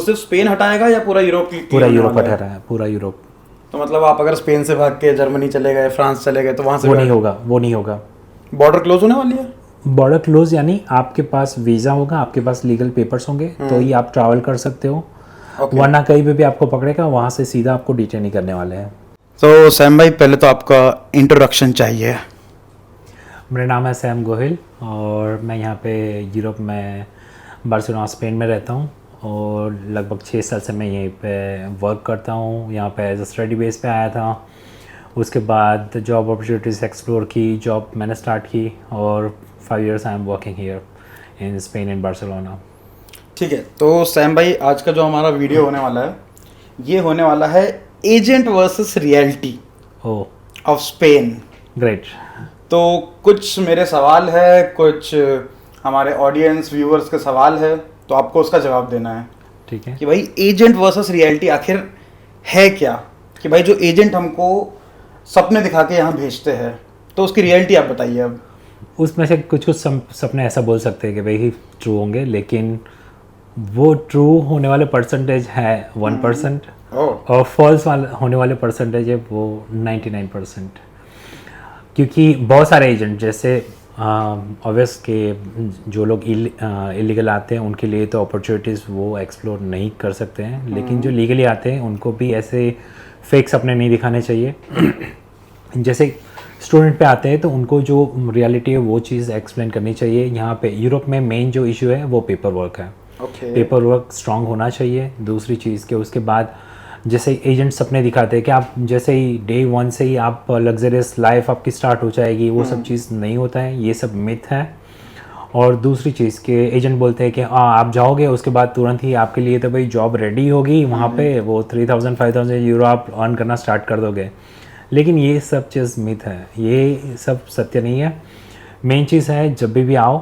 सिर्फ स्पेन हटाएगा या पूरा यूरोप? पूरा यूरोप हटा रहा है, पूरा यूरोप। तो मतलब आप अगर स्पेन से भाग के जर्मनी चले गए, फ्रांस चले गए, तो वहाँ से वो नहीं होगा। बॉर्डर क्लोज होने वाली है? बॉर्डर क्लोज यानी आपके पास वीज़ा होगा, आपके पास लीगल पेपर्स होंगे तो ही आप ट्रैवल कर सकते हो। वरना कहीं पे भी आपको पकड़ेगा, वहाँ से सीधा आपको डिटेन ही करने वाले हैं। तो सैम भाई, पहले तो आपका इंट्रोडक्शन चाहिए। मेरा नाम है सैम गोहिल और मैं यहाँ पे यूरोप में बार्सिलोना स्पेन में रहता हूँ और लगभग 6 साल से मैं यहीं पे वर्क करता हूँ। यहाँ पे एज अ स्टडी बेस पे आया था, उसके बाद जॉब अपॉर्चुनिटीज़ एक्सप्लोर की, जॉब मैंने स्टार्ट की और 5 years I am working here in Spain in Barcelona. ठीक है, तो सैम भाई आज का जो हमारा वीडियो होने वाला है, ये होने वाला है agent versus reality of Spain. Great. तो कुछ मेरे सवाल है, कुछ हमारे ऑडियंस व्यूअर्स के सवाल है, तो आपको उसका जवाब देना है। ठीक है कि भाई एजेंट वर्सेस रियलिटी आखिर है क्या? कि भाई जो एजेंट हमको सपने दिखा के यहाँ भेजते हैं, तो उसकी रियलिटी आप बताइए। अब उसमें से कुछ सपने ऐसा बोल सकते हैं कि भाई ट्रू होंगे, लेकिन वो ट्रू होने वाले परसेंटेज है 1% और फॉल्स होने वाले परसेंटेज है वो 99%। क्योंकि बहुत सारे एजेंट, जैसे ऑब्वियस के जो लोग इलीगल आते हैं उनके लिए तो अपॉर्चुनिटीज़ वो एक्सप्लोर नहीं कर सकते हैं, लेकिन जो लीगली आते हैं उनको भी ऐसे फेक सपने नहीं दिखाने चाहिए। जैसे स्टूडेंट पे आते हैं तो उनको जो रियलिटी है वो चीज़ एक्सप्लेन करनी चाहिए। यहाँ पे यूरोप में मेन जो इशू है वो पेपर वर्क है। पेपर वर्क स्ट्रांग होना चाहिए। दूसरी चीज़ के उसके बाद जैसे एजेंट सपने दिखाते हैं कि आप जैसे ही डे 1 से ही आप लग्जरियस लाइफ आपकी स्टार्ट हो जाएगी, वो सब चीज़ नहीं होता है, ये सब मिथ है। और दूसरी चीज़ के एजेंट बोलते हैं कि आप जाओगे उसके बाद तुरंत ही आपके लिए तो भाई जॉब रेडी होगी वहाँ पे, वो 3000-5000 यूरो आप अर्न करना स्टार्ट कर दोगे, लेकिन ये सब चीज़ मिथ है, ये सब सत्य नहीं है। मेन चीज़ है जब भी आओ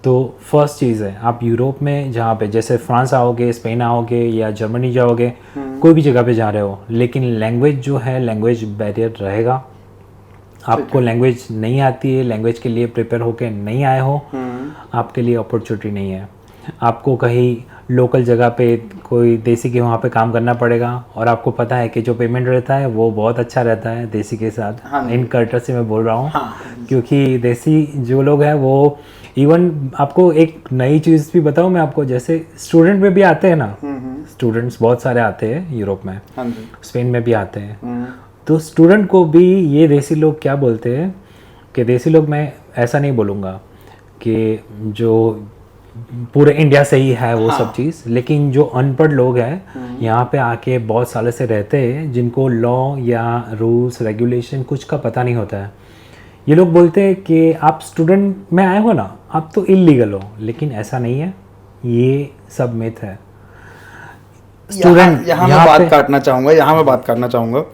तो फर्स्ट चीज़ है आप यूरोप में जहाँ पे जैसे फ्रांस आओगे, स्पेन आओगे या जर्मनी जाओगे, कोई भी जगह पे जा रहे हो, लेकिन लैंग्वेज जो है लैंग्वेज बैरियर रहेगा। आपको लैंग्वेज नहीं आती है, लैंग्वेज के लिए प्रिपेयर होके नहीं आए हो, आपके लिए अपॉर्चुनिटी नहीं है। आपको कहीं लोकल जगह पे कोई देसी के वहाँ पे काम करना पड़ेगा और आपको पता है कि जो पेमेंट रहता है वो बहुत अच्छा रहता है देसी के साथ। इन कर्टर से मैं बोल रहा हूँ क्योंकि देसी जो लोग हैं वो इवन आपको एक नई चीज़ भी बताऊँ मैं आपको, जैसे स्टूडेंट में भी आते हैं ना, स्टूडेंट्स बहुत सारे आते हैं यूरोप में, स्पेन में भी आते हैं, तो स्टूडेंट को भी ये देसी लोग क्या बोलते हैं कि देसी लोग, मैं ऐसा नहीं बोलूँगा कि जो पूरे इंडिया से ही है वो सब चीज़, लेकिन जो अनपढ़ लोग हैं यहाँ पे आके बहुत सालों से रहते हैं, जिनको लॉ या रूल्स रेगुलेशन कुछ का पता नहीं होता है, ये लोग बोलते हैं कि आप स्टूडेंट में आए हो ना, आप तो इलीगल हो, लेकिन ऐसा नहीं है, ये सब मिथ है। स्टूडेंट यहाँ मैं बात काटना चाहूँगा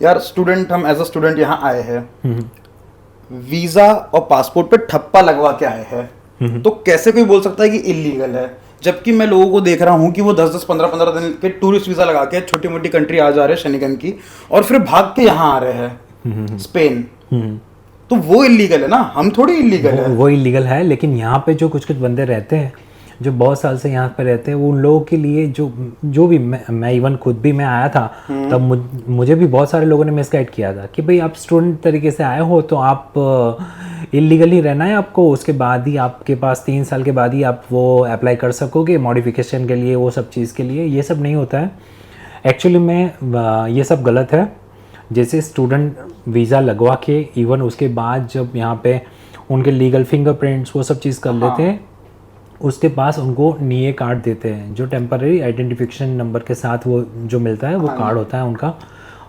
यार। स्टूडेंट, हम एज अ स्टूडेंट यहाँ आए हैं, वीज़ा और पासपोर्ट पे ठप्पा लगवा के आए हैं, तो कैसे कोई बोल सकता है कि इलीगल है? जबकि मैं लोगों को देख रहा हूँ कि वो 10-10, 15-15 दिन के टूरिस्ट वीज़ा लगा के छोटी मोटी कंट्री आ जा रहे हैं शनिगन की, और फिर भाग के यहाँ आ रहे हैं स्पेन। तो वो इलीगल है ना, हम थोड़ी इलीगल है। वो इलीगल है, लेकिन यहाँ पे जो कुछ बंदे रहते हैं जो बहुत साल से यहाँ पे रहते हैं, वो उन लोगों के लिए जो भी मैं इवन खुद भी मैं आया था तब मुझे भी बहुत सारे लोगों ने मिसगाइड किया था कि भाई आप स्टूडेंट तरीके से आए हो तो आप इलीगल ही रहना है आपको, उसके बाद ही आपके पास 3 साल के बाद ही आप वो अप्लाई कर सकोगे मॉडिफिकेशन के लिए, वो सब चीज़ के लिए। ये सब नहीं होता है एक्चुअली में, ये सब गलत है। जैसे स्टूडेंट वीज़ा लगवा के इवन उसके बाद जब यहाँ पे उनके लीगल फिंगरप्रिंट्स वो सब चीज़ कर लेते हैं, उसके पास उनको नीए कार्ड देते हैं जो टेम्पररी आइडेंटिफिकेशन नंबर के साथ वो जो मिलता है वो कार्ड होता है उनका,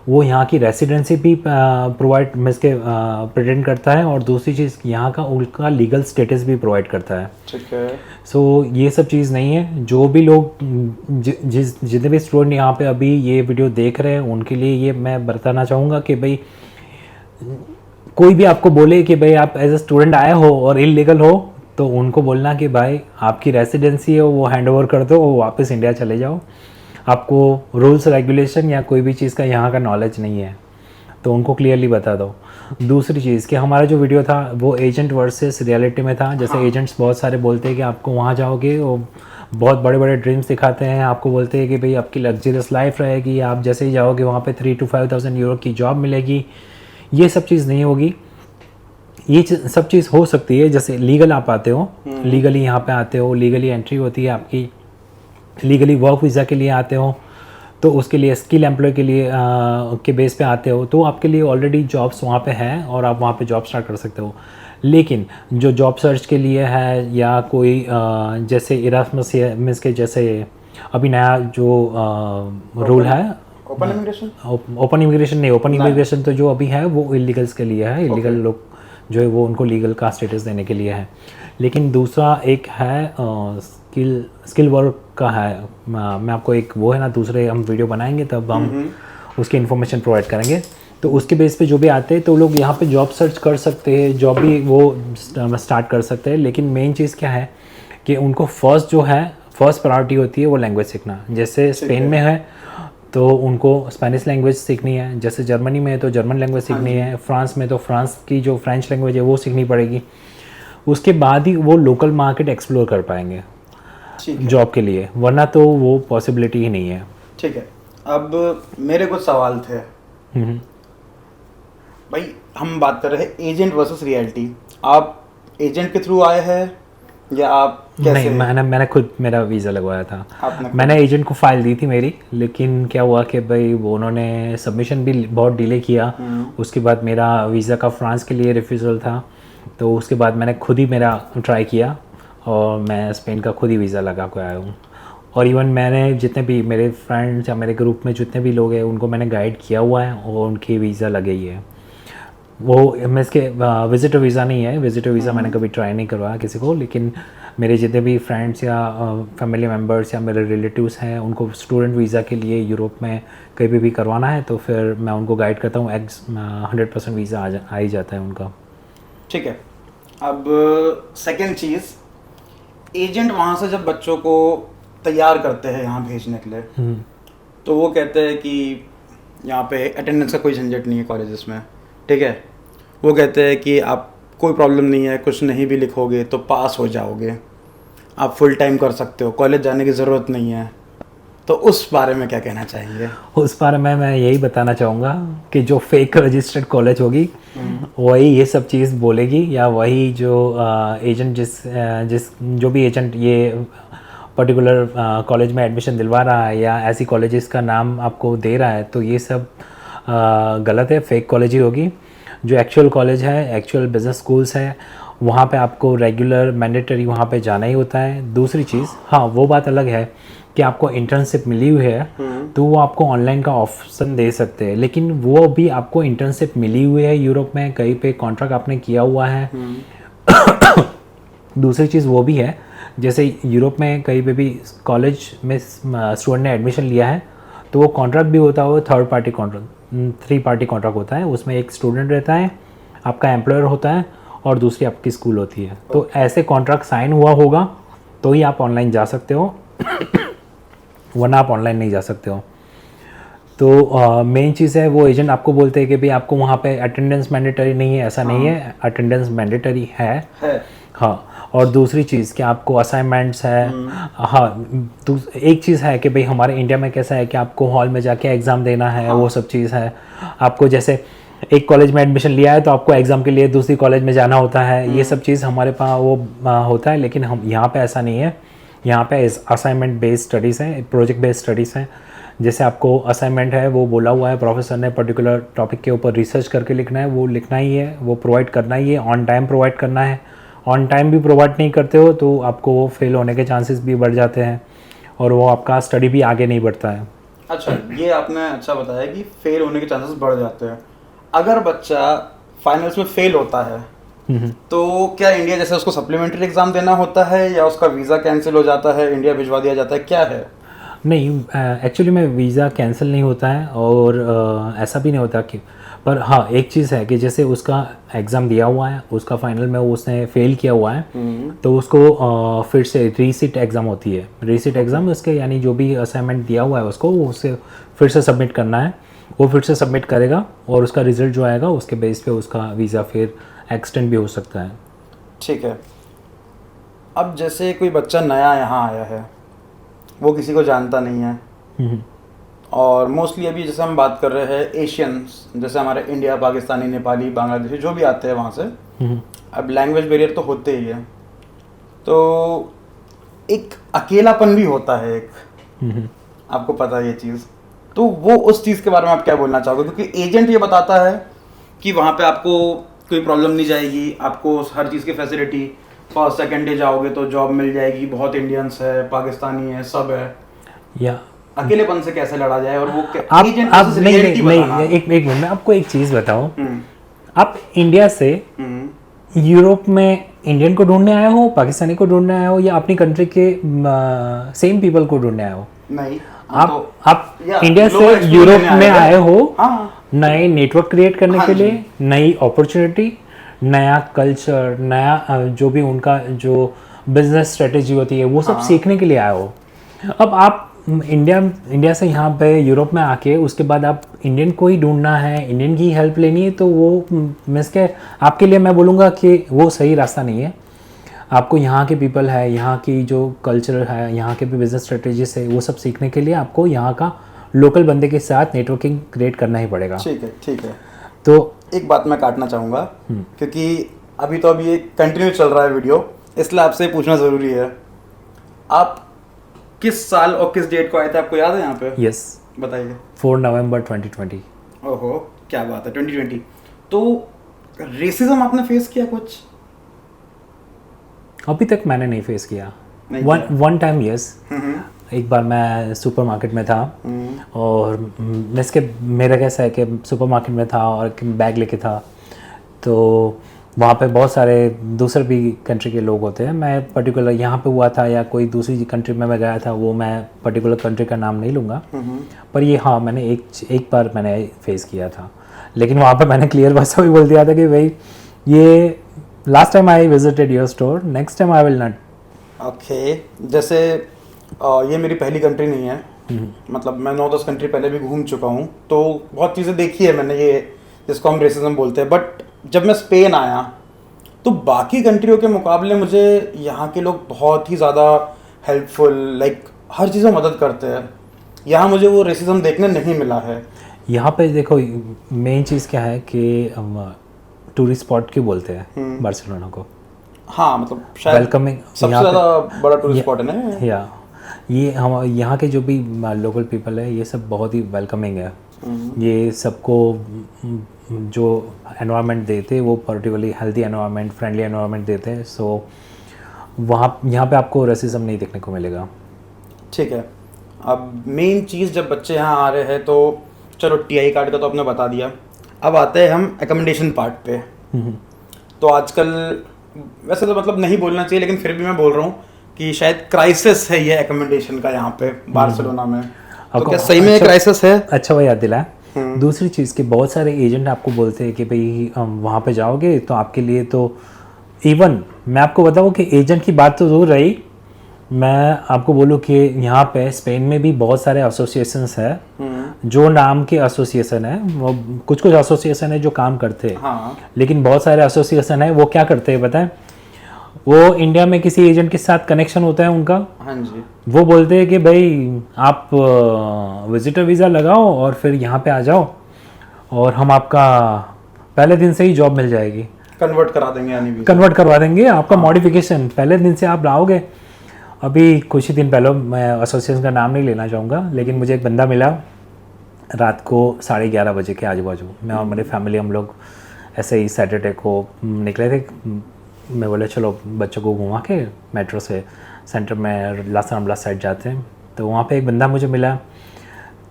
वो यहाँ की रेसिडेंसी भी प्रोवाइड मिसके प्रेजेंट करता है, और दूसरी चीज़ यहाँ का उनका लीगल स्टेटस भी प्रोवाइड करता है। ठीक है। सो ये सब चीज़ नहीं है। जो भी लोग जितने भी स्टूडेंट यहाँ पे अभी ये वीडियो देख रहे हैं उनके लिए ये मैं बताना चाहूँगा कि भाई कोई भी आपको बोले कि भाई आप एज ए स्टूडेंट आए हो और इलीगल हो, तो उनको बोलना कि भाई आपकी रेसिडेंसी है वो हैंड ओवर कर दो, वापस इंडिया चले जाओ, आपको रूल्स रेगुलेशन या कोई भी चीज़ का यहाँ का नॉलेज नहीं है, तो उनको क्लियरली बता दो। दूसरी चीज़ कि हमारा जो वीडियो था वो एजेंट वर्सेस रियलिटी में था। जैसे एजेंट्स बहुत सारे बोलते हैं कि आपको वहाँ जाओगे और बहुत बड़े बड़े ड्रीम्स दिखाते हैं, आपको बोलते हैं कि भाई आपकी लग्जरियस लाइफ रहेगी, आप जैसे ही जाओगे वहाँ पे 3 to 5,000 यूरो की जॉब मिलेगी। ये सब चीज़ नहीं होगी। ये सब चीज़ हो सकती है जैसे लीगल आप आते हो, लीगली यहाँ पे आते हो, लीगली एंट्री होती है आपकी, लीगली वर्क वीज़ा के लिए आते हो, तो उसके लिए स्किल एम्प्लॉय के लिए के बेस पे आते हो, तो आपके लिए ऑलरेडी जॉब्स वहाँ पे हैं और आप वहाँ पे जॉब स्टार्ट कर सकते हो। लेकिन जो जॉब सर्च के लिए है या कोई जैसे इरास्मस मिस के जैसे अभी नया जो रूल है, ओपन इमिग्रेशन, ओपन इमिग्रेशन नहीं, ओपन इमिग्रेशन तो जो अभी है वो इलीगल्स के लिए है, इलीगल लोग जो है वो उनको लीगल का स्टेटस देने के लिए है। लेकिन दूसरा एक है स्किल वर्क का है। मैं आपको एक वो है ना, दूसरे हम वीडियो बनाएंगे तब हम उसकी इन्फॉर्मेशन प्रोवाइड करेंगे। तो उसके बेस पे जो भी आते हैं तो लोग यहाँ पे जॉब सर्च कर सकते हैं, जॉब भी वो स्टार्ट कर सकते हैं। लेकिन मेन चीज़ क्या है कि उनको फर्स्ट प्रायोरिटी होती है वो लैंग्वेज सीखना। जैसे स्पेन में है तो उनको स्पेनिश लैंग्वेज सीखनी है, जैसे जर्मनी में है तो जर्मन लैंग्वेज सीखनी है, फ्रांस में तो फ्रांस की जो फ्रेंच लैंग्वेज है वो सीखनी पड़ेगी। उसके बाद ही वो लोकल मार्केट एक्सप्लोर कर पाएंगे जॉब के लिए, वरना तो वो पॉसिबिलिटी ही नहीं है। ठीक है, अब मेरे कुछ सवाल थे भाई। हम बात कर रहे हैं एजेंट वर्सेस रियलिटी। आप एजेंट के थ्रू आए हैं या आप कैसे? नहीं, मैंने खुद मेरा वीज़ा लगवाया था। मैंने एजेंट को फाइल दी थी मेरी, लेकिन क्या हुआ कि भाई वो उन्होंने सबमिशन भी बहुत डिले किया। उसके बाद मेरा वीज़ा का फ्रांस के लिए रिफ्यूज़ल था, तो उसके बाद मैंने खुद ही मेरा ट्राई किया और मैं स्पेन का खुद ही वीज़ा लगा के आया हूँ। और इवन मैंने जितने भी मेरे फ्रेंड्स या मेरे ग्रुप में जितने भी लोग हैं उनको मैंने गाइड किया हुआ है और उनकी वीज़ा लगे ही है। वो मैं इसके विजिटर वीज़ा नहीं है, विजिटर वीज़ा मैंने कभी ट्राई नहीं करवाया किसी को, लेकिन मेरे जितने भी फ्रेंड्स या फैमिली मेम्बर्स या मेरे रिलेटिव्स हैं उनको स्टूडेंट वीज़ा के लिए यूरोप में कहीं भी करवाना है तो फिर मैं उनको गाइड करता हूँ। 100% वीज़ा आ ही जाता है उनका। ठीक है, अब सेकेंड चीज़, एजेंट वहाँ से जब बच्चों को तैयार करते हैं यहाँ भेजने के लिए, तो वो कहते हैं कि यहाँ पे अटेंडेंस का कोई झंझट नहीं है कॉलेजेस में। ठीक है, वो कहते हैं कि आप कोई प्रॉब्लम नहीं है, कुछ नहीं भी लिखोगे तो पास हो जाओगे, आप फुल टाइम कर सकते हो, कॉलेज जाने की ज़रूरत नहीं है। तो उस बारे में क्या कहना चाहेंगे? उस बारे में मैं यही बताना चाहूँगा कि जो फेक रजिस्टर्ड कॉलेज होगी वही ये सब चीज़ बोलेगी, या वही जो एजेंट जो भी एजेंट ये पर्टिकुलर कॉलेज में एडमिशन दिलवा रहा है या ऐसी कॉलेजेस का नाम आपको दे रहा है, तो ये सब गलत है, फेक कॉलेज ही होगी। जो एक्चुअल कॉलेज है, एक्चुअल बिजनेस स्कूल्स है, वहाँ पे आपको रेगुलर मैंडेटरी वहाँ पे जाना ही होता है। दूसरी चीज़, हाँ वो बात अलग है कि आपको इंटर्नशिप मिली हुई है तो वो आपको ऑनलाइन का ऑप्शन दे सकते हैं, लेकिन वो भी आपको इंटर्नशिप मिली हुई है यूरोप में, कहीं पे कॉन्ट्रैक्ट आपने किया हुआ है। दूसरी चीज़ वो भी है, जैसे यूरोप में कहीं पे भी कॉलेज में स्टूडेंट ने एडमिशन लिया है तो वो कॉन्ट्रैक्ट भी होता है, वो third party contract, 3 party contract होता है। उसमें एक स्टूडेंट रहता है, आपका एम्प्लॉयर होता है और दूसरी आपकी स्कूल होती है। तो ऐसे कॉन्ट्रैक्ट साइन हुआ होगा तो ही आप ऑनलाइन जा सकते हो, वरना आप ऑनलाइन नहीं जा सकते हो। तो मेन चीज़ है, वो एजेंट आपको बोलते हैं कि भाई आपको वहाँ पे अटेंडेंस मैंडेटरी नहीं है, ऐसा नहीं है, अटेंडेंस मैंडेटरी है। हाँ, और दूसरी चीज़ कि आपको असाइनमेंट्स है। हाँ, एक चीज़ है कि भाई हमारे इंडिया में कैसा है कि आपको हॉल में जाके एग्ज़ाम देना है, वो सब चीज़ है। आपको जैसे एक कॉलेज में एडमिशन लिया है तो आपको एग्ज़ाम के लिए दूसरी कॉलेज में जाना होता है, ये सब चीज़ हमारे पास वो होता है। लेकिन हम यहाँ पे ऐसा नहीं है, यहाँ पे असाइनमेंट बेस्ड स्टडीज़ हैं, प्रोजेक्ट बेस्ड स्टडीज़ हैं। जैसे आपको असाइनमेंट है, वो बोला हुआ है प्रोफेसर ने, पर्टिकुलर टॉपिक के ऊपर रिसर्च करके लिखना है, वो लिखना ही है, वो प्रोवाइड करना ही है, ऑन टाइम प्रोवाइड करना है। ऑन टाइम भी प्रोवाइड नहीं करते हो तो आपको वो फेल होने के चांसेस भी बढ़ जाते हैं और वो आपका स्टडी भी आगे नहीं बढ़ता है। अच्छा, ये आपने अच्छा बताया कि फेल होने के चांसेस बढ़ जाते हैं। अगर बच्चा फाइनल्स में फेल होता है तो क्या इंडिया जैसे उसको सप्लीमेंट्री एग्जाम देना होता है या उसका वीज़ा कैंसिल हो जाता है, इंडिया भिजवा दिया जाता है, क्या है? नहीं, एक्चुअली में वीज़ा कैंसिल नहीं होता है और ऐसा भी नहीं होता कि, पर हाँ एक चीज़ है कि जैसे उसका एग्ज़ाम दिया हुआ है, उसका फाइनल में उसने फेल किया हुआ है तो उसको फिर से रीसीट एग्ज़ाम होती है। रीसीट एग्ज़ाम उसके यानी जो भी असाइनमेंट दिया हुआ है उसको उसे फिर से सबमिट करना है, वो फिर से सबमिट करेगा और उसका रिज़ल्ट जो आएगा उसके बेस पे उसका वीज़ा फिर एक्सटेंड भी हो सकता है। ठीक है, अब जैसे कोई बच्चा नया यहाँ आया है वो किसी को जानता नहीं है। और मोस्टली अभी जैसे हम बात कर रहे हैं एशियंस, जैसे हमारे इंडिया, पाकिस्तानी, नेपाली, बांग्लादेशी जो भी आते हैं वहाँ से, अब लैंग्वेज बैरियर तो होते ही है, तो एक अकेलापन भी होता है एक, आपको पता है ये चीज़। तो वो उस चीज़ के बारे में आप क्या बोलना चाहोगे? क्योंकि एजेंट ये बताता है कि वहाँ पे आपको कोई प्रॉब्लम नहीं जाएगी, आपको हर चीज़ की फैसिलिटी, फर्स्ट सेकेंड डे जाओगे तो जॉब मिल जाएगी, बहुत इंडियंस है, पाकिस्तानी है, सब है, या अकेलेपन से कैसे लड़ा जाए? और वो आप नहीं, एक मिनट मैं आपको एक चीज़ बताऊं। आप इंडिया से यूरोप में इंडियन को ढूंढने आए हो, पाकिस्तानी को ढूंढने आए हो, या अपनी कंट्री के सेम पीपल को ढूंढने आए हो? नहीं, आप इंडिया से यूरोप में आए हो नए नेटवर्क क्रिएट करने के लिए, नई अपॉर्चुनिटी, नया कल्चर, नया जो भी उनका जो बिजनेस स्ट्रेटेजी होती है वो सब सीखने के लिए आए हो। अब आप इंडिया से यहाँ पे यूरोप में आके उसके बाद आप इंडियन को ही ढूंढना है, इंडियन की हेल्प लेनी है, तो वो मीन्स के आपके लिए मैं बोलूँगा कि वो सही रास्ता नहीं है। आपको यहाँ के पीपल है, यहाँ की जो कल्चर है, यहाँ के भी बिजनेस स्ट्रेटेजीज है, वो सब सीखने के लिए आपको यहाँ का लोकल बंदे के साथ नेटवर्किंग क्रिएट करना ही पड़ेगा। ठीक है। तो एक बात मैं काटना चाहूँगा, क्योंकि अभी ये कंटिन्यू चल रहा है वीडियो, इसलिए आपसे पूछना ज़रूरी है। आप किस साल और किस डेट को आए थे, आपको याद है यहाँ पे? यस, बताइए। 4 नवंबर 2020। ओहो, क्या बात है, 2020। तो रेसिज्म आपने फेस किया कुछ? अभी तक मैंने नहीं फेस किया। One time yes. एक बार मैं सुपरमार्केट में था और मेरा कैसा है कि सुपरमार्केट में था और बैग लेके था, तो वहाँ पे बहुत सारे दूसरे भी कंट्री के लोग होते हैं। मैं पर्टिकुलर यहाँ पे हुआ था या कोई दूसरी कंट्री में मैं गया था, वो मैं पर्टिकुलर कंट्री का नाम नहीं लूँगा, पर ये हाँ मैंने एक बार मैंने फेस किया था। लेकिन वहाँ पे मैंने क्लियर भाषा भी बोल दिया था कि भाई ये last time I visited your store, next time I will not. Okay, जैसे ये मेरी पहली कंट्री नहीं है, मतलब मैं 9-10 कंट्री पहले भी घूम चुका हूँ, तो बहुत चीज़ें देखी है मैंने ये जिसको हम रेसिज्म बोलते हैं। बट जब मैं स्पेन आया तो बाकी कंट्रियों के मुकाबले मुझे यहाँ के लोग बहुत ही ज़्यादा हेल्पफुल, लाइक हर चीज़ में मदद करते हैं। यहाँ मुझे वो रेसिज्म देखने नहीं मिला है। यहाँ पे देखो मेन चीज़ क्या है कि टूरिस्ट स्पॉट क्यों बोलते हैं बार्सिलोना को? हाँ, मतलब शायद वेलकमिंग, सबसे ज़्यादा बड़ा टूरिस्ट स्पॉट है ना। या ये हम यहाँ के जो भी लोकल पीपल है ये सब बहुत ही वेलकमिंग है। ये सबको जो एनवायरनमेंट देते हैं वो particularly healthy environment, friendly environment देते हैं। सो यहाँ पे आपको रेसिज्म नहीं देखने को मिलेगा। ठीक है, अब मेन चीज़ जब बच्चे यहाँ आ रहे हैं तो चलो TI कार्ड का तो आपने बता दिया, अब आते हैं हम एकोमोडेशन पार्ट पे। तो आजकल वैसे तो मतलब नहीं बोलना चाहिए, लेकिन फिर भी मैं बोल रहा हूँ कि शायद क्राइसिस है ये एकोमोडेशन का यहाँ पे बार्सिलोना में। तो क्या सही में क्राइसिस है? अच्छा वो याद दिलाया। दूसरी चीज़ कि बहुत सारे एजेंट आपको बोलते हैं कि भाई वहाँ पे जाओगे तो आपके लिए तो इवन मैं आपको बताऊँ कि एजेंट की बात तो दूर रही, मैं आपको बोलूँ कि यहाँ पे स्पेन में भी बहुत सारे एसोसिएशंस है जो नाम के एसोसिएशन है, वो कुछ एसोसिएशन है जो काम करते हैं। हाँ। लेकिन बहुत सारे एसोसिएशन है वो क्या करते हैं बताएं, वो इंडिया में किसी एजेंट के साथ कनेक्शन होता है उनका। हाँ जी। वो बोलते हैं कि भाई आप विजिटर वीज़ा लगाओ और फिर यहाँ पे आ जाओ और हम आपका पहले दिन से ही जॉब मिल जाएगी, कन्वर्ट करा देंगे, यानी कन्वर्ट करवा देंगे आपका मॉडिफिकेशन पहले दिन से आप लाओगे। अभी कुछ ही दिन पहले, मैं एसोसिएशन का नाम नहीं लेना चाहूँगा, लेकिन मुझे एक बंदा मिला रात को 11:30 बजे के आजू बाजू। मैं और मेरी फैमिली हम लोग ऐसे ही सैटरडे को निकले थे। मैं बोले चलो बच्चों को घुमा के मेट्रो से सेंटर में लास अम्बलास साइड जाते हैं। तो वहाँ पे एक बंदा मुझे मिला,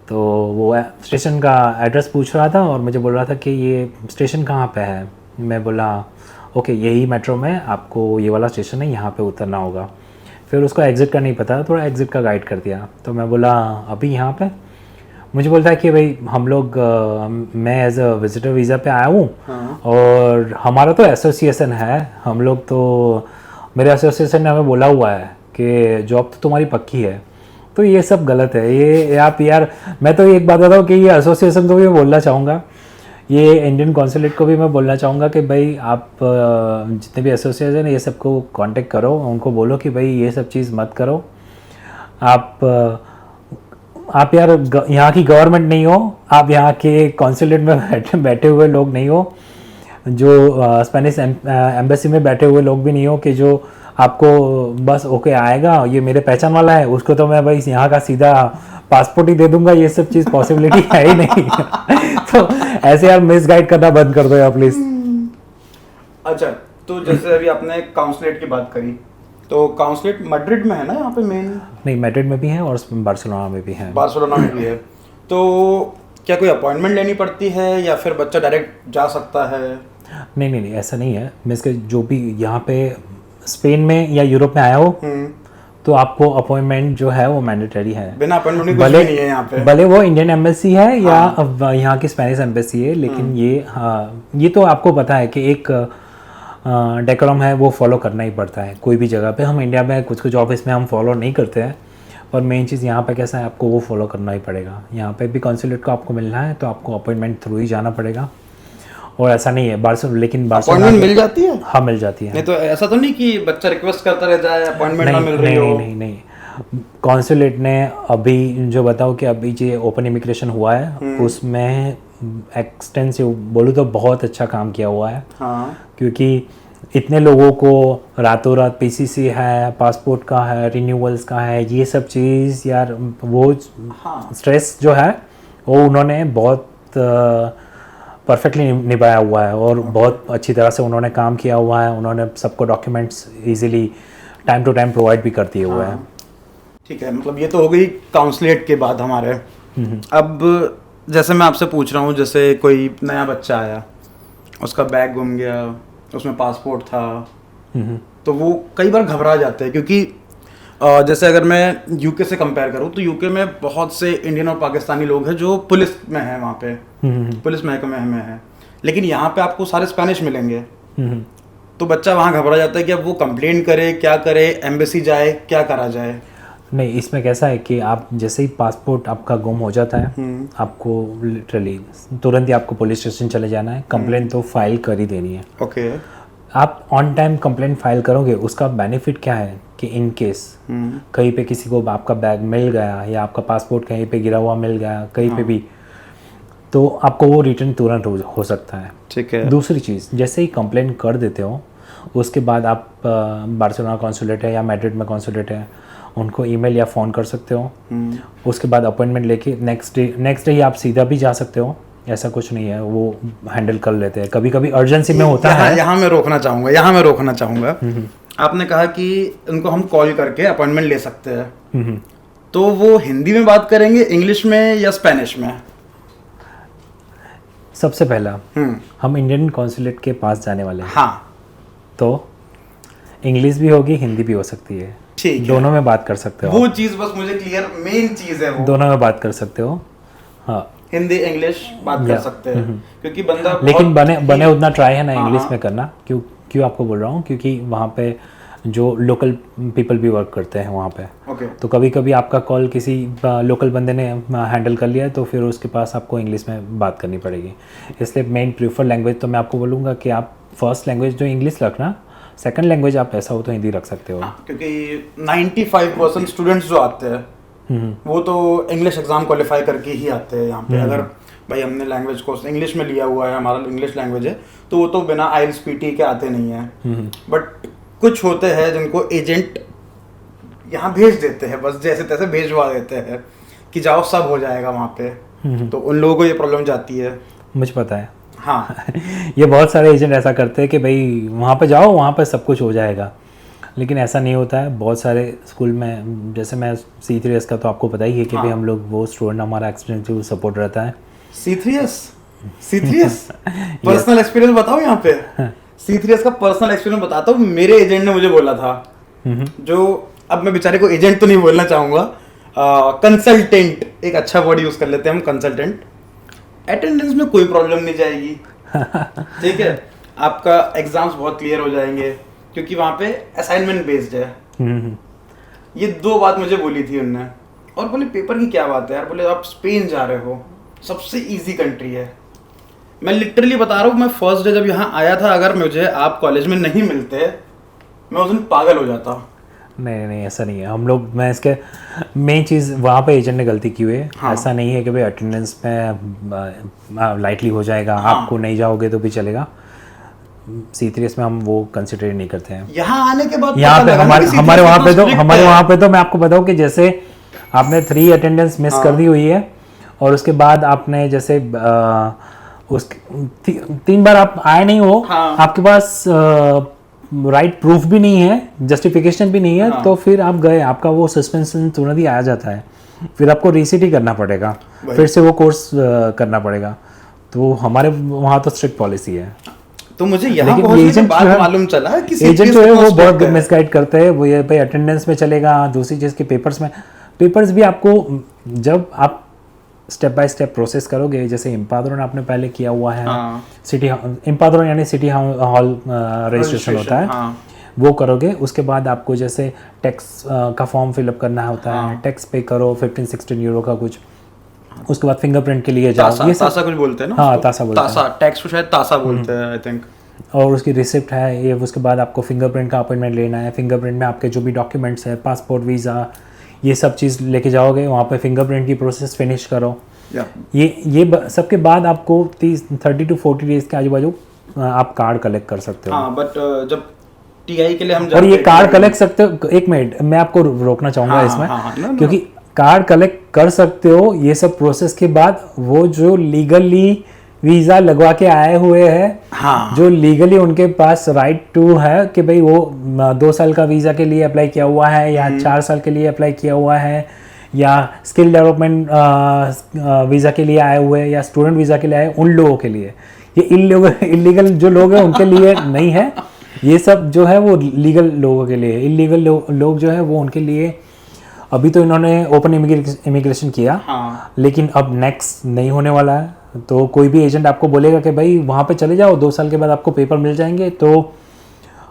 तो वो स्टेशन का एड्रेस पूछ रहा था और मुझे बोल रहा था कि ये स्टेशन कहाँ पे है। मैं बोला ओके यही मेट्रो में आपको ये वाला स्टेशन है, यहाँ पे उतरना होगा। फिर उसको एग्ज़िट का नहीं पता, थोड़ा एग्ज़िट का गाइड कर दिया। तो मैं बोला अभी यहाँ पे, मुझे बोलता है कि भाई हम लोग मैं एज अ विजिटर वीज़ा पे आया हूँ। हाँ। और हमारा तो एसोसिएशन है, हम लोग तो मेरे एसोसिएशन ने हमें बोला हुआ है कि जॉब तो तुम्हारी पक्की है। तो ये सब गलत है। ये आप यार, मैं तो एक बात बताऊँ कि ये एसोसिएशन को भी बोलना चाहूँगा, ये इंडियन कॉन्सुलेट को भी मैं बोलना चाहूँगा कि भाई आप जितने भी एसोसिएशन है ये सबको कांटेक्ट करो, उनको बोलो कि भाई ये सब चीज़ मत करो। आप यार यहाँ की गवर्नमेंट नहीं हो, आप यहाँ के कॉन्सुलेट में बैठे हुए लोग नहीं हो, जो स्पेनिश एम्बेसी में बैठे हुए लोग भी नहीं हो कि जो आपको बस ओके आएगा ये मेरे पहचान वाला है उसको तो मैं भाई यहाँ का सीधा पासपोर्ट ही दे दूंगा, ये सब चीज़ पॉसिबिलिटी है ही नहीं। तो ऐसे यार मिस गाइड करना बंद कर दो यार प्लीज़। अच्छा, तो जैसे अभी आपने काउंसलेट की बात करी, तो काउंसलेट मैड्रिड में है ना यहाँ पे मेन? नहीं, मैड्रिड में भी है और बार्सिलोना में भी है। बार्सिलोना में भी है। तो क्या कोई अपॉइंटमेंट लेनी पड़ती है या फिर बच्चा डायरेक्ट जा सकता है? नहीं, ऐसा नहीं है। मीन्स के जो भी यहाँ पे स्पेन में या यूरोप में आया हो तो आपको अपॉइंटमेंट जो है वो मैंडेटरी है। बिना अपॉइंटमेंट कुछ भी नहीं है यहाँ पे। भले वो इंडियन एम्बेसी है या यहाँ की स्पेनिश एम्बेसी है, लेकिन ये तो आपको पता है कि एक डेकोरम है वो फॉलो करना ही पड़ता है कोई भी जगह पे। हम इंडिया में कुछ ऑफिस में हम फॉलो नहीं करते हैं, पर मेन चीज़ यहाँ पे कैसा है आपको वो फॉलो करना ही पड़ेगा। यहाँ पे भी कॉन्सुलेट को आपको मिलना है तो आपको अपॉइंटमेंट थ्रू ही जाना पड़ेगा। और ऐसा नहीं है लेकिन अपॉइंटमेंट मिल जाती है? हाँ, मिल जाती है। नहीं तो ऐसा तो नहीं कि बच्चा रिक्वेस्ट करता रह जाए अपॉइंटमेंट ना मिल रही हो? नहीं, कॉन्सुलेट ने अभी जो बताओ कि अभी जो ओपन इमिग्रेशन हुआ है उसमें एक्सटेंसिव बोलूँ तो बहुत अच्छा काम किया हुआ है। हाँ। क्योंकि इतने लोगों को रातों रात पीसीसी है, पासपोर्ट का है, रिन्यूअल्स का है, ये सब चीज़ यार वो स्ट्रेस जो है वो उन्होंने बहुत परफेक्टली निभाया हुआ है और बहुत अच्छी तरह से उन्होंने काम किया हुआ है। उन्होंने सबको documents easily time to time provide भी कर दिए हुए हैं। ठीक है, मतलब ये तो हो गई काउंसलेट के बाद हमारे। अब जैसे मैं आपसे पूछ रहा हूँ, जैसे कोई नया बच्चा आया, उसका बैग गुम गया, उसमें पासपोर्ट था, तो वो कई बार घबरा जाते हैं क्योंकि जैसे अगर मैं यूके से कंपेयर करूँ तो यूके में बहुत से इंडियन और पाकिस्तानी लोग हैं जो पुलिस में हैं, वहाँ पे पुलिस महकमे में है, लेकिन यहाँ पे आपको सारे स्पेनिश मिलेंगे। तो बच्चा वहाँ घबरा जाता है कि अब वो कंप्लेंट करे, क्या करे, एम्बेसी जाए, क्या करा जाए? नहीं, इसमें कैसा है कि आप जैसे ही पासपोर्ट आपका गुम हो जाता है आपको लिटरली तुरंत ही आपको पुलिस स्टेशन चले जाना है, कंप्लेंट तो फाइल कर ही देनी है। ओके। आप ऑन टाइम कंप्लेंट फाइल करोगे, उसका बेनिफिट क्या है कि इन केस कहीं पे किसी को आपका बैग मिल गया या आपका पासपोर्ट कहीं पे गिरा हुआ मिल गया कहीं पे भी, तो आपको वो रिटर्न तुरंत हो सकता है। ठीक है। दूसरी चीज़, जैसे ही कंप्लेंट कर देते हो उसके बाद आप बार्सिलोना कॉन्सुलेट है या मैड्रिड में कॉन्सुलेट है उनको ईमेल या फ़ोन कर सकते हो। उसके बाद अपॉइंटमेंट लेके नेक्स्ट डे ही आप सीधा भी जा सकते हो, ऐसा कुछ नहीं है, वो हैंडल कर लेते हैं। कभी कभी अर्जेंसी में होता है। यहाँ मैं रोकना चाहूँगा। आपने कहा कि उनको हम कॉल करके अपॉइंटमेंट ले सकते हैं, तो वो हिंदी में बात करेंगे, इंग्लिश में या स्पेनिश में? सबसे पहला हम इंडियन कॉन्सुलेट के पास जाने वाले हैं। हाँ। तो इंग्लिश भी होगी, हिंदी भी हो सकती है। ठीक है, दोनों में बात कर सकते हो। वो चीज़ बस मुझे क्लियर, मेन चीज़ है वो। दोनों में बात कर सकते हो। हाँ, हिंदी इंग्लिश बात कर सकते हैं क्योंकि बंदा लेकिन बने उतना ट्राई है ना इंग्लिश में करना। क्यों आपको बोल रहा हूँ, क्योंकि वहाँ पे जो लोकल पीपल भी वर्क करते हैं वहाँ पे। ओके। तो कभी कभी आपका कॉल किसी लोकल बंदे ने हैंडल कर लिया तो फिर उसके पास आपको इंग्लिश में बात करनी पड़ेगी। इसलिए मेन प्रीफर लैंग्वेज तो मैं आपको बोलूँगा कि आप फर्स्ट लैंग्वेज जो इंग्लिश रखना, सेकंड लैंग्वेज आप ऐसा हो तो हिंदी रख सकते हो। क्योंकि 95% स्टूडेंट्स जो आते हैं वो तो इंग्लिश एग्जाम क्वालिफाई करके ही आते हैं यहाँ पे। अगर भाई हमने लैंग्वेज कोर्स इंग्लिश में लिया हुआ है, हमारा इंग्लिश लैंग्वेज है, तो वो तो बिना IELTS PT के आते नहीं है। बट कुछ होते हैं जिनको एजेंट यहाँ भेज देते हैं, बस जैसे तैसे भेजवा देते हैं कि जाओ सब हो जाएगा वहाँ पे, तो उन लोगों को ये प्रॉब्लम जाती है। मुझे पता है। हाँ। ये बहुत सारे एजेंट ऐसा करते हैं कि भाई वहाँ पे जाओ, वहाँ पे सब कुछ हो जाएगा, लेकिन ऐसा नहीं होता है। बहुत सारे स्कूल में, जैसे मैं C3S का तो आपको पता ही है कि भाई हम लोग वो स्टूडेंट, हमारा एक्सटेंसिव सपोर्ट रहता है। C3S पर्सनल एक्सपीरियंस बताओ यहाँ पे। C3S का पर्सनल एक्सपीरियंस बताता हूँ। मेरे एजेंट ने मुझे बोला था, जो अब मैं बेचारे को एजेंट तो नहीं बोलना चाहूँगा, कंसल्टेंट, एक अच्छा वर्ड यूज कर लेते हैं हम, कंसल्टेंट। अटेंडेंस में कोई प्रॉब्लम नहीं जाएगी। ठीक है, आपका एग्जाम्स बहुत क्लियर हो जाएंगे क्योंकि वहाँ पे असाइनमेंट बेस्ड है। ये 2 बात मुझे बोली थी उनने। और बोले पेपर की क्या बात है यार, बोले आप स्पेन जा रहे हो, सबसे इजी कंट्री है। मैं लिटरली बता रहा हूँ, मैं फर्स्ट डे जब यहाँ आया था, अगर मुझे आप कॉलेज में नहीं मिलते मैं उस दिन पागल हो जाता। नहीं ऐसा नहीं है। हम लोग, मैं इसके मेन चीज़ वहाँ पे एजेंट ने गलती की हुई है। हाँ। ऐसा नहीं है कि भाई अटेंडेंस में लाइटली हो जाएगा, हाँ। आपको नहीं जाओगे तो भी चलेगा। C3S में हम वो कंसिडर नहीं करते हैं। यहाँ आने के बाद यहाँ पता पे लगा ना कि हमारे C3S वहाँ पे तो strict हमारे है। वहाँ पे तो मैं आपको बताऊँ कि जैसे आपने 3 अटेंडेंस मिस कर दी हुई है और उसके बाद आपने जैसे उस 3 बार आप आए नहीं हो, हाँ। आपके पास राइट प्रूफ भी नहीं है, जस्टिफिकेशन भी नहीं है, हाँ। तो फिर आप गए, आपका वो सस्पेंशन तुरंत ही आ जाता है, फिर आपको रीसीट ही करना पड़ेगा, फिर से वो कोर्स करना पड़ेगा। तो हमारे वहाँ तो स्ट्रिक्ट पॉलिसी है। तो मुझे यहाँ लेकिन पहुंचने के एजेंट बाद जो है- मालूम चला कि एजेंट CPS जो है वो strict बहुत है। मिसगाइड करते हैं। वो ये भाई अटेंडेंस में चलेगा, दूसरी चीज़ के पेपर्स भी आपको, जब आप स्टेप बाय स्टेप प्रोसेस करोगे, जैसे इम्पाद्रोन आपने पहले किया हुआ है, हाँ। सिटी इम्पाद्रोन यानी सिटी हॉल रजिस्ट्रेशन होता है, हाँ। वो करोगे। उसके बाद आपको जैसे टैक्स का फॉर्म फिलअप करना होता है, टैक्स पे करो 15-16 यूरो का कुछ। उसके बाद फिंगरप्रिंट के लिए जाओ, ये सब तासा कुछ बोलते हैं ना हाँ, उसको? तासा बोलते हैं। तासा, टैक्स को शायद तासा बोलते हैं आई थिंक। और उसकी रिसिप्ट है ये। उसके बाद आपको फिंगरप्रिंट का अपॉइंटमेंट लेना है। फिंगरप्रिंट में आपके जो भी डॉक्यूमेंट्स है, पासपोर्ट, वीज़ा, ये सब चीज़ लेके जाओगे वहाँ पे, फिंगरप्रिंट की प्रोसेस फिनिश करो। सबके बाद आपको 30 to 40 डेज के आजू बाजू आप कार्ड कलेक्ट कर सकते हो। हाँ, बट जब टीआई के लिए हम और जाते ये हैं कार्ड TI कलेक्ट सकते हो, एक मिनट मैं आपको रोकना चाहूँगा हाँ, इसमें, हाँ, हाँ, ना, ना। क्योंकि कार्ड कलेक्ट कर सकते हो ये सब प्रोसेस के बाद, वो जो लीगली वीज़ा लगवा के आए हुए हैं, हाँ। जो लीगली उनके पास राइट टू है कि भाई वो 2 साल का वीज़ा के लिए अप्लाई किया हुआ है, या 4 साल के लिए अप्लाई किया हुआ है, या स्किल डेवलपमेंट वीज़ा के लिए आए हुए हैं, या स्टूडेंट वीज़ा के लिए आए, उन लोगों के लिए। ये इलीगल जो लोग हैं उनके लिए नहीं है, ये सब जो है वो लीगल लोगों के लिए। इलीगल लोग जो है वो उनके लिए, अभी तो इन्होंने ओपन इमिग्रेशन किया, हाँ। लेकिन अब नेक्स्ट नहीं होने वाला है। तो कोई भी एजेंट आपको बोलेगा कि भाई वहाँ पे चले जाओ, 2 साल के बाद आपको पेपर मिल जाएंगे, तो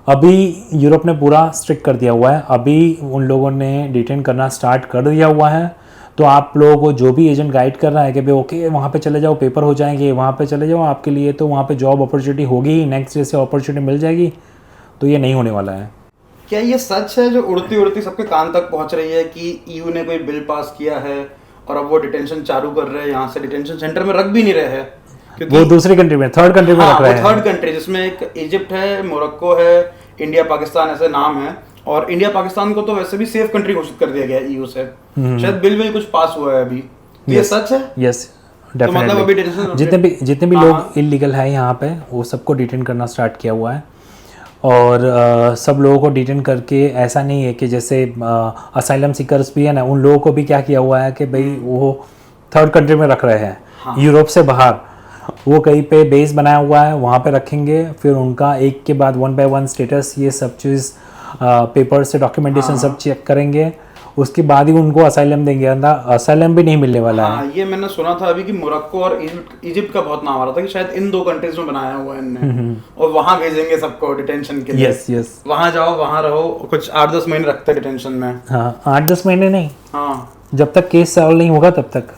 अभी यूरोप ने पूरा स्ट्रिक्ट कर दिया हुआ है। अभी उन लोगों ने डिटेन करना स्टार्ट कर दिया हुआ है। तो आप लोगों को जो भी एजेंट गाइड कर रहा है कि भाई ओके वहाँ पे चले जाओ, पेपर हो जाएंगे, वहाँ पे चले जाओ आपके लिए, तो वहाँ पे जॉब अपॉर्चुनिटी होगी, नेक्स्ट डे से अपॉर्चुनिटी मिल जाएगी, तो ये नहीं होने वाला है। क्या ये सच है जो उड़ती उड़ती सबके कान तक पहुंच रही है कि ईयू ने कोई बिल पास किया है और अब वो डिटेंशन चालू कर रहे हैं, यहाँ से डिटेंशन सेंटर में रख भी नहीं रहे हैं? वो दूसरी कंट्री में, थर्ड कंट्री में रख रहे हैं। थर्ड कंट्री जिसमें एक इजिप्ट है, मोरक्को है, इंडिया पाकिस्तान ऐसे नाम है। और इंडिया पाकिस्तान को तो वैसे भी सेफ कंट्री घोषित कर दिया गया है ईयू से, शायद बिल में कुछ पास हुआ है अभी। ये सच है? यस, तो मतलब अभी detention- जितने भी लोग इलीगल है यहाँ पे, वो सबको डिटेन करना स्टार्ट किया हुआ है। और सब लोगों को डिटेन करके, ऐसा नहीं है कि जैसे असाइलम सीकर्स भी है ना, उन लोगों को भी क्या किया हुआ है कि भाई वो थर्ड कंट्री में रख रहे हैं, यूरोप से बाहर। वो कहीं पे बेस बनाया हुआ है, वहाँ पे रखेंगे, फिर उनका एक के बाद 1 by 1 स्टेटस, ये सब चीज़ पेपर से डॉक्यूमेंटेशन सब चेक करेंगे, उसके बाद ही उनको असाइलम देंगे। असाइलम भी नहीं मिलने वाला है। ये मैंने सुना था अभी कि मोरक्को और इजिप्ट का बहुत नाम आ रहा था कि शायद इन 2 कंट्रीज में बनाया हुआ है इनने, और वहां भेजेंगे सबको डिटेंशन के लिए। यस वहां जाओ, वहां रहो, कुछ 8-10 महीने रखते हैं डिटेंशन में। हाँ, 8-10 महीने नहीं, हाँ, जब तक केस सॉल्व नहीं होगा तब तक।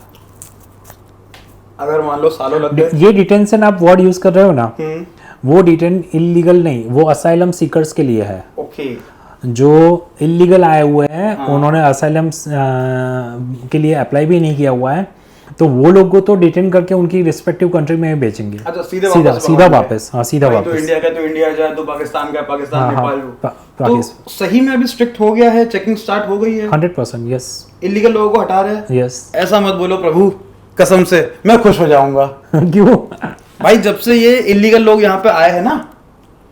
अगर मान लो सालों लग गए। ये डिटेंशन आप वर्ड यूज कर रहे हो ना, हम्म, वो डिटेन इलीगल नहीं, वो असाइलम सीकर्स के लिए है। ओके। जो इलीगल आए हुए हैं, उन्होंने असाइलम के लिए अप्लाई भी नहीं किया हुआ है, तो वो लोग को तो डिटेन करके उनकी रिस्पेक्टिव कंट्री में बेचेंगे। अच्छा, सीधा वापस। हाँ, सीधा तो वापस। इंडिया का तो इंडिया जाए, तो पाकिस्तान का पाकिस्तान, हाँ, नेपाल। हाँ, तो सही में अभी स्ट्रिक्ट हो गया है, चेकिंग स्टार्ट हो गई है, 100%। यस इलीगल लोगों को हटा रहे हैं। यस। ऐसा मत बोलो प्रभु, कसम से मैं खुश हो जाऊंगा। क्यों? भाई जब से ये इलीगल लोग यहाँ पे आए हैं ना,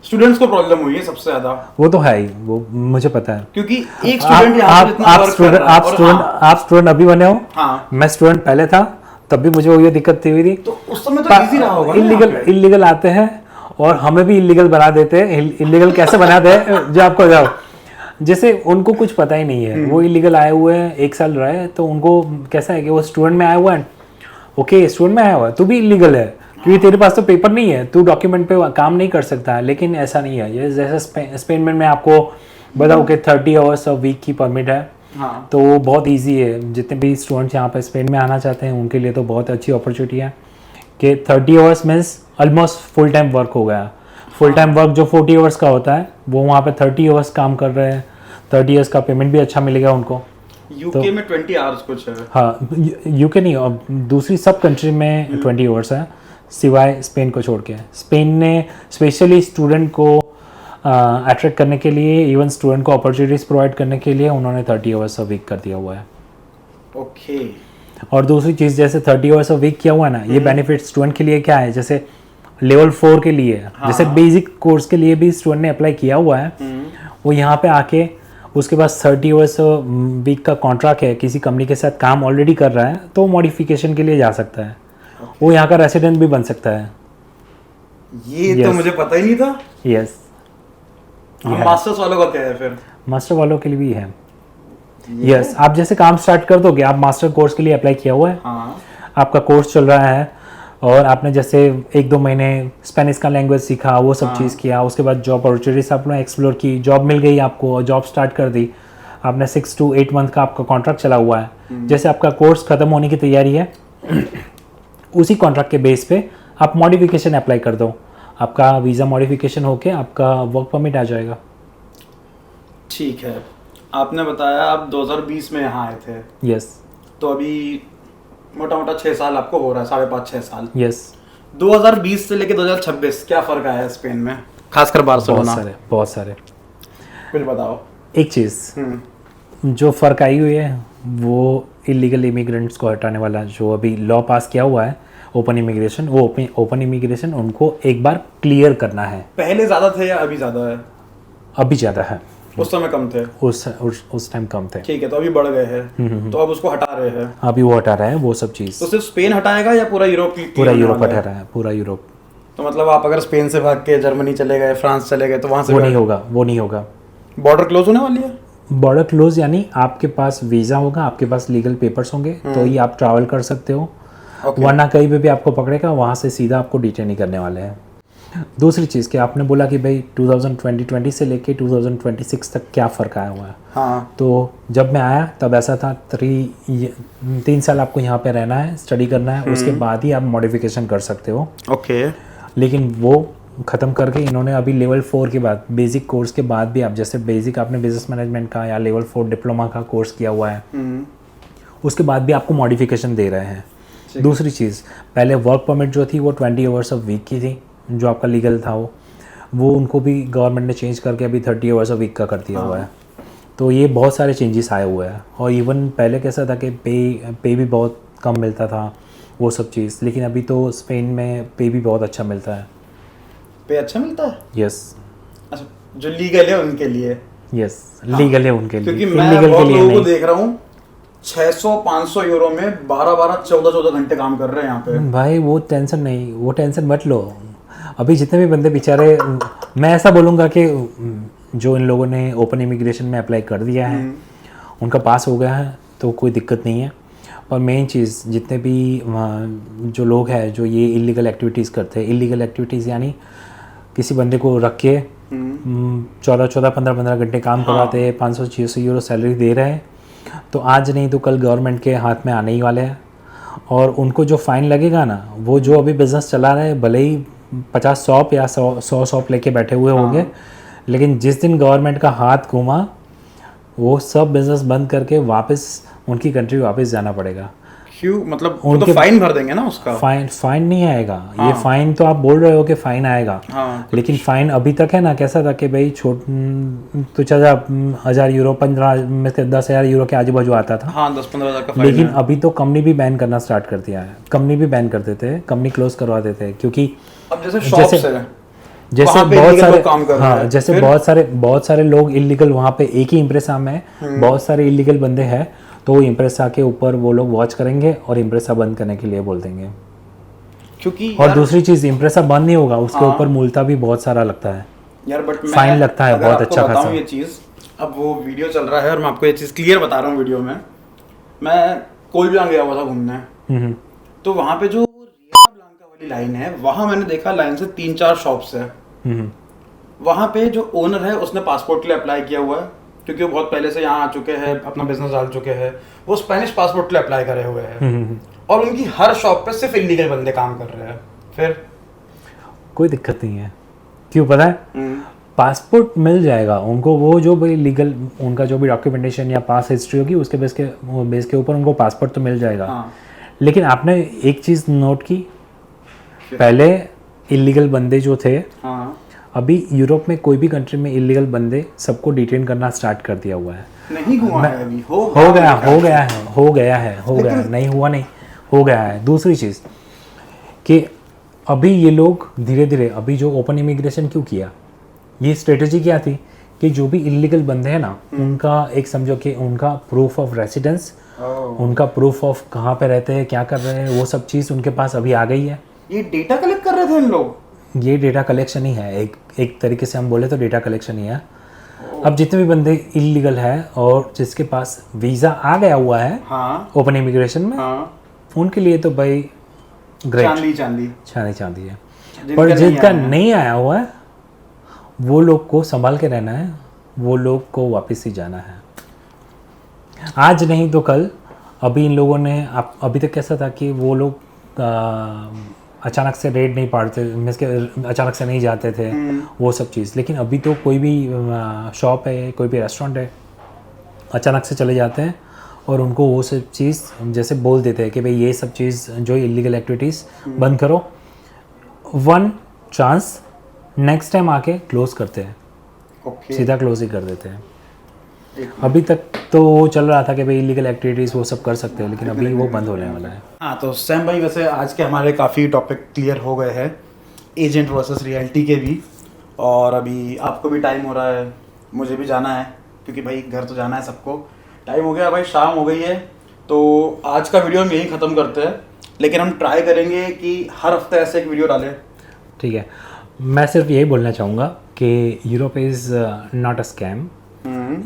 स्टूडेंट्स को प्रॉब्लम हुई है सबसे ज्यादा। वो तो है ही, वो मुझे पता है, क्योंकि एक स्टूडेंट यहाँ पर इतना वर्क कर रहा है, और आप स्टूडेंट अभी बने हो। हाँ, मैं स्टूडेंट पहले था, तब भी मुझे वो दिक्कत हुई थी। तो उस समय तो इजी रहा होगा ना। इलीगल आते हैं और हमें भी इलीगल बना देते हैं। इलीगल कैसे बनाते हैं जो आपको जाओ, जैसे उनको कुछ पता ही नहीं है, वो इलीगल आए हुए हैं, 1 साल रहे, तो उनको कैसा है कि वो स्टूडेंट में आया हुआ है, ओके स्टूडेंट में आया हुआ है, तू भी इलीगल है क्योंकि तेरे पास तो पेपर नहीं है, तू डॉक्यूमेंट पे काम नहीं कर सकता है। लेकिन ऐसा नहीं है। ये जैसे स्पेन में मैं आपको बताऊँ कि 30 आवर्स अ वीक की परमिट है। हाँ, तो वो बहुत इजी है। जितने भी स्टूडेंट्स यहाँ पे स्पेन में आना चाहते हैं उनके लिए तो बहुत अच्छी अपॉर्चुनिटी है कि 30 hours means almost full time work हो गया। फुल टाइम वर्क जो 40 आवर्स का होता है, वो वहाँ पे 30 आवर्स काम कर रहे हैं। 30 इयर्स का पेमेंट भी अच्छा मिलेगा उनको। यूके में 20 आवर्स कुछ है। हाँ, यूके नहीं, अब दूसरी सब कंट्री में 20 आवर्स है, सिवाय स्पेन को छोड़ के। स्पेन ने स्पेशली स्टूडेंट को अट्रैक्ट करने के लिए, इवन स्टूडेंट को अपॉर्चुनिटीज़ प्रोवाइड करने के लिए उन्होंने 30 आवर्स अ वीक कर दिया हुआ है। ओके। और दूसरी चीज़, जैसे 30 आवर्स अ वीक किया हुआ है ना, ये बेनिफिट स्टूडेंट के लिए क्या है, जैसे लेवल 4 के लिए, जैसे बेसिक कोर्स के लिए भी स्टूडेंट ने अप्लाई किया हुआ है, वो यहाँ पे आके उसके बाद 30 आवर्स वीक का कॉन्ट्रैक्ट है, किसी कंपनी के साथ काम ऑलरेडी कर रहा है, तो मॉडिफिकेशन के लिए जा सकता है। वो यहाँ का रेसिडेंट भी बन सकता है। ये तो मुझे पता ही नहीं था। यस। मास्टर्स वालों का क्या है फिर? मास्टर वालों के लिए भी है। यस, आप जैसे काम स्टार्ट कर दोगे, आप मास्टर कोर्स के लिए अप्लाई किया हुआ है, आपका कोर्स चल रहा है और आपने जैसे 1-2 महीने स्पेनिश का लैंग्वेज सीखा, वो सब चीज़ किया, उसके बाद जॉब अपॉर्चुनिटीज आपने एक्सप्लोर की, जॉब मिल गई आपको और जॉब स्टार्ट कर दी, आपने 6 to 8 मंथ का आपका कॉन्ट्रैक्ट चला हुआ है। जैसे आपका कोर्स ख़त्म होने की तैयारी है, उसी कॉन्ट्रैक्ट के बेस पे आप मॉडिफिकेशन अप्लाई कर दो, आपका वीज़ा मॉडिफिकेशन होके आपका वर्क परमिट आ जाएगा। ठीक है। आपने बताया आप 2020 में यहाँ आए थे। यस। तो अभी मोटा मोटा 6 साल आपको हो रहा है, 5.5-6 साल। यस। 2020 से लेके 2026 क्या फ़र्क आया है स्पेन में, खासकर बार्सिलोना? बहुत सारे। कुछ बताओ। एक चीज़ जो फ़र्क आई हुई है, वो इलीगल इमिग्रेंट्स को हटाने वाला जो अभी लॉ पास किया हुआ है, ओपन इमिग्रेशन, वो ओपन इमिग्रेशन उनको एक बार क्लियर करना है। पहले ज़्यादा थे या अभी ज़्यादा है? अभी ज़्यादा है। उस समय कम थे? उस टाइम कम थे। ठीक है, तो अभी बढ़ गए हैं, तो अब उसको हटा रहे हैं। अभी वो हटा रहा है वो सब चीज़। तो सिर्फ स्पेन हटाएगा या पूरा यूरोप? पूरा यूरोप हटा रहा है, पूरा यूरोप। तो मतलब आप अगर स्पेन से भाग के जर्मनी चले गए, फ्रांस चले गए, तो वहाँ से वो नहीं होगा। बॉर्डर क्लोज होने वाली है? बॉर्डर क्लोज यानी आपके पास वीज़ा होगा, आपके पास लीगल पेपर्स होंगे, तो ही आप ट्रैवल कर सकते हो। वरना कहीं पे भी आपको पकड़ेगा, वहाँ से सीधा आपको डिटेन ही करने वाले हैं। दूसरी चीज़ कि आपने बोला कि भाई 2020 से लेके 2026 तक क्या फ़र्क आया हुआ है। हाँ। तो जब मैं आया तब ऐसा था 3 साल आपको यहाँ पे रहना है, स्टडी करना है, उसके बाद ही आप मॉडिफिकेशन कर सकते हो। ओके। लेकिन वो ख़त्म करके इन्होंने अभी लेवल 4 के बाद, बेसिक कोर्स के बाद भी, आप जैसे बेसिक आपने बिजनेस मैनेजमेंट का या लेवल 4 डिप्लोमा का कोर्स किया हुआ है, उसके बाद भी आपको मॉडिफिकेशन दे रहे हैं। दूसरी चीज़, पहले वर्क परमिट जो थी वो 20 आवर्स ऑफ वीक की थी, जो आपका लीगल था वो उनको भी गवर्नमेंट ने चेंज करके अभी 30 आवर्स ऑफ वीक का कर दिया हुआ है। तो ये बहुत सारे चेंजेस आए हुए हैं। और इवन पहले कैसा था कि पे भी बहुत कम मिलता था, वो सब चीज़, लेकिन अभी तो स्पेन में पे भी बहुत अच्छा मिलता है। पे अच्छा मिलता है? यस। अच्छा, जो लीगल है उनके लिए? यस, लीगल है उनके लिए। क्योंकि मैं बहुत लोगों को देख रहा हूँ 600-500 यूरो में 12-12, 14-14 घंटे काम कर रहे हैं यहाँ पे। भाई वो टेंशन नहीं, वो टेंशन मत लो। अभी जितने भी बंदे बेचारे, मैं ऐसा बोलूँगा कि जो इन लोगों ने ओपन इमिग्रेशन में अप्लाई कर दिया है, उनका पास हो गया है, तो कोई दिक्कत नहीं है। और मेन चीज़, जितने भी जो लोग हैं जो ये इलीगल एक्टिविटीज़ करते हैं, इलीगल एक्टिविटीज़ यानी किसी बंदे को रख के 14-14, 15-15 घंटे काम करवाते हैं, 500-600 यूरो सैलरी दे रहे हैं, तो आज नहीं तो कल गवर्नमेंट के हाथ में आने ही वाले हैं। और उनको जो फ़ाइन लगेगा ना, वो जो अभी बिज़नेस चला रहे हैं, भले ही 50 शॉप या 100 शॉप लेके बैठे हुए होंगे, लेकिन जिस दिन गवर्नमेंट का हाथ घूमा, वो सब बिज़नेस बंद करके वापस उनकी कंट्री वापस जाना पड़ेगा। क्यों? मतलब वो तो फाइन भर देंगे ना उसका? फाइन नहीं आएगा। ये फाइन तो आप बोल रहे हो कि फाइन आएगा, लेकिन फाइन अभी तक है ना, कैसा था कि भाई तो 1000 यूरो, 15 में से 10,000 यूरो के आजू बाजू आता था। हाँ, 10-15 हज़ार का फाइन। लेकिन अभी तो कंपनी भी बैन करना स्टार्ट कर दिया है। कंपनी भी बैन कर देते हैं, कंपनी क्लोज करवा देते हैं, क्योंकि अब जैसे बहुत सारे लोग इलीगल वहाँ पे, एक ही इम्प्रेसा में बहुत सारे इलीगल बंदे हैं, तो वो इम्प्रेसा के ऊपर वो लोग वॉच करेंगे और इम्प्रेसा बंद करने के लिए बोल देंगे। क्योंकि और दूसरी चीज़, इम्प्रेसा बंद नहीं होगा, उसके ऊपर मुल्ता भी बहुत सारा लगता है यार। बट फाइन लगता है बहुत अच्छा खासा। ये चीज़, अब वो वीडियो चल रहा है और मैं आपको ये चीज़ क्लियर बता रहा हूँ वीडियो में। मैं कोलबियां गया हुआ था घूमने, तो वहाँ पे जो रिया ब्लांका वाली लाइन है, वहाँ मैंने देखा लाइन से 3-4 शॉप्स है। वहाँ पे जो ओनर है उसने पासपोर्ट के लिए अप्लाई किया हुआ है, क्योंकि वो बहुत पहले से यहाँ आ चुके हैं, अपना बिजनेस डाल चुके हैं, वो स्पेनिश पासपोर्ट के लिए अप्लाई करे हुए हैं। और उनकी हर शॉप पे सिर्फ इलीगल बंदे काम कर रहे हैं। फिर कोई दिक्कत नहीं है। क्यों पता है? पासपोर्ट मिल जाएगा उनको, वो जो भी लीगल उनका जो भी डॉक्यूमेंटेशन या पास हिस्ट्री होगी उसके बेस के ऊपर उनको पासपोर्ट तो मिल जाएगा। हाँ। लेकिन आपने एक चीज़ नोट की, पहले इलीगल बंदे जो थे, हाँ। अभी यूरोप में कोई भी कंट्री में इलीगल बंदे सबको डिटेन करना स्टार्ट कर दिया हुआ है। नहीं हुआ है अभी, हो गया, नहीं हुआ नहीं, हो गया है। दूसरी चीज़ कि अभी ये लोग धीरे धीरे, अभी जो ओपन इमिग्रेशन क्यों किया, ये स्ट्रेटजी क्या थी कि जो भी इलीगल बंदे हैं ना, उनका एक समझो कि उनका प्रूफ ऑफ रेसिडेंस, उनका प्रूफ ऑफ कहाँ पे रहते हैं, क्या कर रहे हैं, वो सब चीज़ उनके पास अभी आ गई है। ये डेटा कलेक्ट कर रहे थे इन लोग? ये डेटा कलेक्शन ही है, एक तरीके से हम बोले तो डेटा कलेक्शन ही है। अब जितने भी बंदे इलीगल है और जिसके पास वीज़ा आ गया हुआ है हाँ। ओपन इमिग्रेशन में, हाँ। उनके लिए तो भाई ग्रेट, चांदी है। पर जिनका नहीं आया हुआ है वो लोग को संभाल के रहना है, वो लोग को वापस ही जाना है, आज नहीं तो कल। अभी इन लोगों ने अभी तक कैसा था कि वो लोग अचानक से रेड नहीं पाड़ते, मीन्स के अचानक से नहीं जाते थे वो सब चीज़। लेकिन अभी तो कोई भी शॉप है, कोई भी रेस्टोरेंट है, अचानक से चले जाते हैं और उनको वो सब चीज़ जैसे बोल देते हैं कि भाई ये सब चीज़ जो इलीगल एक्टिविटीज़ बंद करो, वन चांस, नेक्स्ट टाइम आके क्लोज करते हैं। सीधा क्लोज ही कर देते हैं। अभी तक तो वो चल रहा था कि भाई इलीगल एक्टिविटीज़ वो सब कर सकते हैं, लेकिन अभी वो बंद होने वाला है। हाँ, तो सैम भाई वैसे आज के हमारे काफ़ी टॉपिक क्लियर हो गए हैं, एजेंट वर्सेस रियलिटी के भी, और अभी आपको भी टाइम हो रहा है, मुझे भी जाना है क्योंकि भाई घर तो जाना है सबको। टाइम हो गया भाई, शाम हो गई है, तो आज का वीडियो हम यहीं ख़त्म करते हैं, लेकिन हम ट्राई करेंगे कि हर हफ्ते ऐसे एक वीडियो डालें। ठीक है, मैं सिर्फ यही बोलना चाहूँगा कि Europe is not a scam.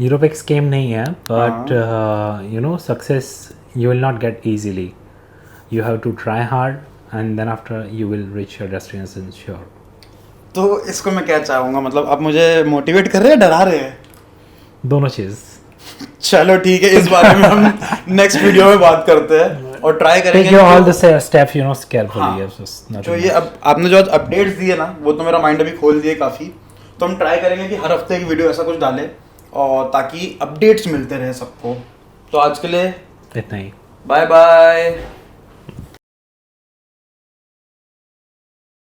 Europe एक स्कैम नहीं है, but you know success you will not get easily, you have to try hard and then after you will reach your destination sure. तो इसको मैं क्या चाहूँगा, मतलब आप मुझे मोटिवेट कर रहे हैं, डरा रहे हैं? दोनों चीज़। चलो ठीक है, इस बारे में हम नेक्स्ट वीडियो में बात करते हैं और ट्राई करेंगे all the steps you know carefully. जो ये अब आपने जो अपडेट्स दिए ना, वो तो मेरा माइंड अभी खोल दिए काफ़ी। तो हम ट्राई करेंगे कि हर हफ्ते एक वीडियो ऐसा कुछ डालें, और ताकि अपडेट्स मिलते रहे सबको। तो आज के लिए इतना ही, बाय बाय।